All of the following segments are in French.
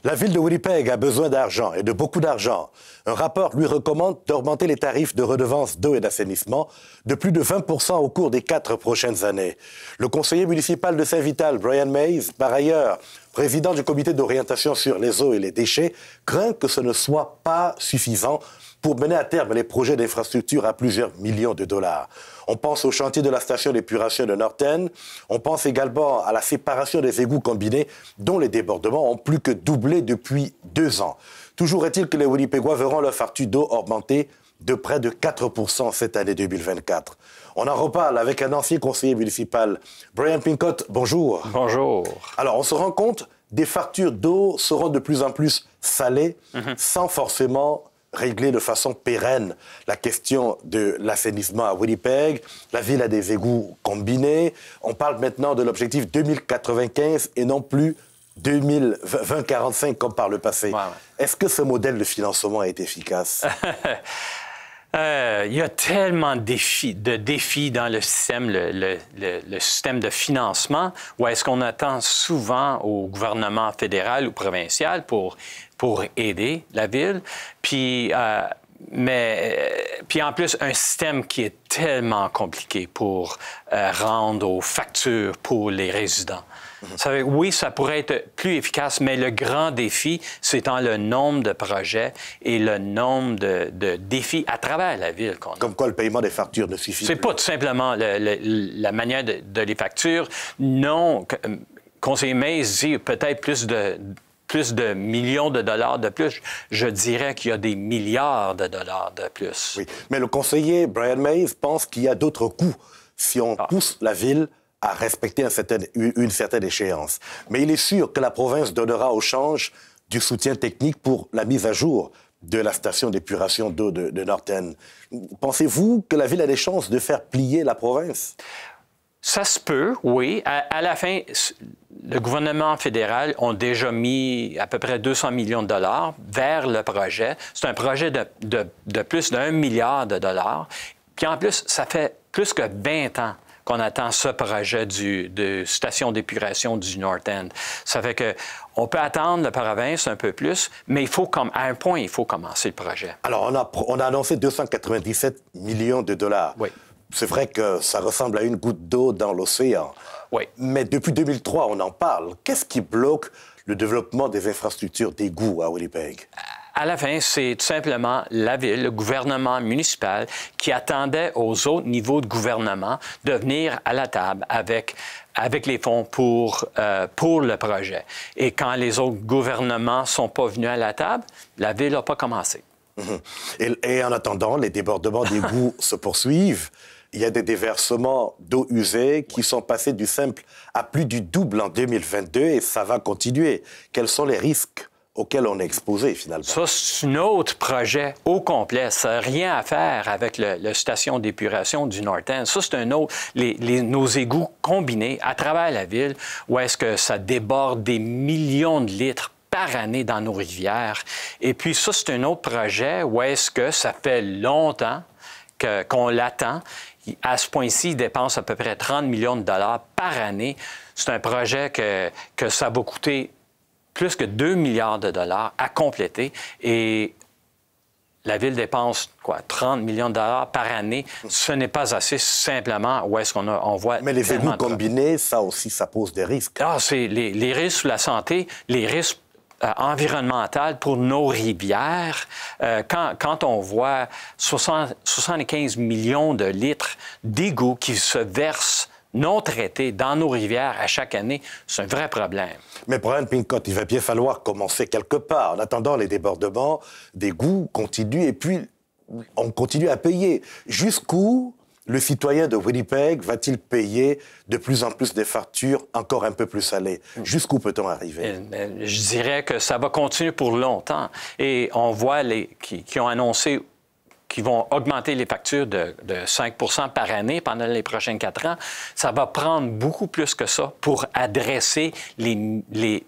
La ville de Winnipeg a besoin d'argent, et de beaucoup d'argent. Un rapport lui recommande d'augmenter les tarifs de redevance d'eau et d'assainissement de plus de 20% au cours des 4 prochaines années. Le conseiller municipal de Saint-Vital, Brian Mays, par ailleurs président du comité d'orientation sur les eaux et les déchets, craint que ce ne soit pas suffisant pour mener à terme les projets d'infrastructure à plusieurs millions de dollars. On pense au chantier de la station d'épuration de Norton. On pense également à la séparation des égouts combinés dont les débordements ont plus que doublé depuis 2 ans. Toujours est-il que les Winnipégois verront leur facture d'eau augmenter de près de 4% cette année 2024. On en reparle avec un ancien conseiller municipal. Brian Pincott, bonjour. Bonjour. Alors, on se rend compte, des factures d'eau seront de plus en plus salées sans forcément régler de façon pérenne la question de l'assainissement à Winnipeg. La ville a des égouts combinés. On parle maintenant de l'objectif 2095 et non plus 2045 comme par le passé. Ouais. Est-ce que ce modèle de financement est efficace? Il y a tellement de défis dans le système, le système de financement, où est-ce qu'on attend souvent au gouvernement fédéral ou provincial pour aider la ville. Puis en plus, un système qui est tellement compliqué pour rendre aux factures pour les résidents. Oui, ça pourrait être plus efficace, mais le grand défi, c'est dans le nombre de projets et le nombre de défis à travers la ville qu'on a. Comme quoi le paiement des factures ne suffit C'est plus. pas tout simplement la manière de les factures. Non, conseiller Mays dit peut-être plus de millions de dollars de plus. Je dirais qu'il y a des milliards de dollars de plus. Oui, mais le conseiller Brian Mays pense qu'il y a d'autres coûts si on pousse la ville à respecter une certaine échéance. Mais il est sûr que la province donnera au change du soutien technique pour la mise à jour de la station d'épuration d'eau de Norton. Pensez-vous que la ville a des chances de faire plier la province? Ça se peut, oui. À la fin, le gouvernement fédéral a déjà mis à peu près 200 millions de dollars vers le projet. C'est un projet de plus d'1 milliard de dollars. Puis en plus, ça fait plus que 20 ans qu'on attend ce projet de station d'épuration du North End. Ça fait que on peut attendre la province un peu plus, mais à un point, il faut commencer le projet. Alors, on a annoncé 297 millions de dollars. Oui. C'est vrai que ça ressemble à une goutte d'eau dans l'océan. Oui. Mais depuis 2003, on en parle. Qu'est-ce qui bloque le développement des infrastructures d'égouts à Winnipeg? À la fin, c'est tout simplement la ville, le gouvernement municipal qui attendait aux autres niveaux de gouvernement de venir à la table avec les fonds pour le projet. Et quand les autres gouvernements ne sont pas venus à la table, la ville n'a pas commencé. Et en attendant, les débordements d'égouts se poursuivent. Il y a des déversements d'eau usée qui sont passés du simple à plus du double en 2022 et ça va continuer. Quels sont les risques auquel on est exposé, finalement? Ça, c'est un autre projet au complet. Ça n'a rien à faire avec la station d'épuration du North End. Ça, c'est un autre. Nos égouts combinés à travers la ville, où est-ce que ça déborde des millions de litres par année dans nos rivières. Et puis ça, c'est un autre projet où est-ce que ça fait longtemps qu'on l'attend. À ce point-ci, il dépense à peu près 30 millions de dollars par année. C'est un projet que ça va coûter plus que 2 milliards de dollars à compléter. Et la ville dépense, 30 millions de dollars par année. Ce n'est pas assez simplement où est-ce qu'on voit... Mais les égouts combinés, ça aussi, ça pose des risques. C'est les risques sur la santé, les risques environnementaux pour nos rivières. Quand on voit 75 millions de litres d'égouts qui se versent non traités dans nos rivières à chaque année, c'est un vrai problème. Mais Brian Pincott, il va bien falloir commencer quelque part. En attendant, les débordements d'égouts continuent et puis on continue à payer. Jusqu'où le citoyen de Winnipeg va-t-il payer de plus en plus des factures encore un peu plus salées? Jusqu'où peut-on arriver? Je dirais que ça va continuer pour longtemps. Et on voit qui ont annoncé qui vont augmenter les factures de 5 % par année pendant les prochains 4 ans. Ça va prendre beaucoup plus que ça pour adresser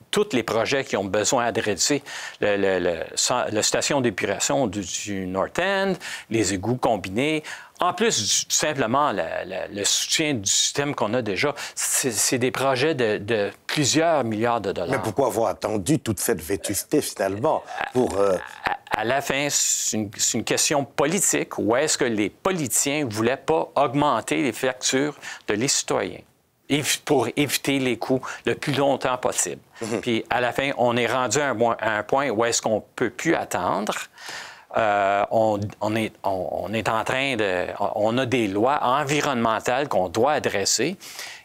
tous les projets qui ont besoin d'adresser la station d'épuration du North End, les égouts combinés. En plus, simplement, le soutien du système qu'on a déjà, c'est des projets de plusieurs milliards de dollars. Mais pourquoi avoir attendu toute cette vétusté, finalement, pour... À la fin, c'est une question politique. Ou est-ce que les politiciens ne voulaient pas augmenter les factures de les citoyens pour éviter les coûts le plus longtemps possible? Puis, à la fin, on est rendu à un point où est-ce qu'on ne peut plus attendre. On est en train de... On a des lois environnementales qu'on doit adresser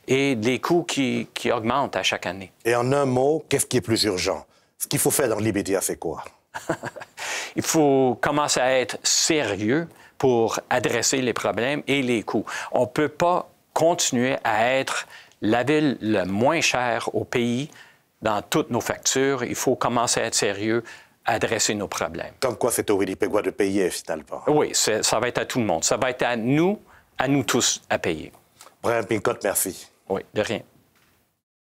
et des coûts qui augmentent à chaque année. Et en un mot, qu'est-ce qui est plus urgent? Ce qu'il faut faire dans l'immédiat, c'est quoi? Il faut commencer à être sérieux pour adresser les problèmes et les coûts. On ne peut pas continuer à être la ville le moins chère au pays dans toutes nos factures. Il faut commencer à être sérieux, adresser nos problèmes. Comme quoi c'est au Winnipégois de payer, finalement. Oui, ça va être à tout le monde. Ça va être à nous tous à payer. Brian Pincott, merci. Oui, de rien.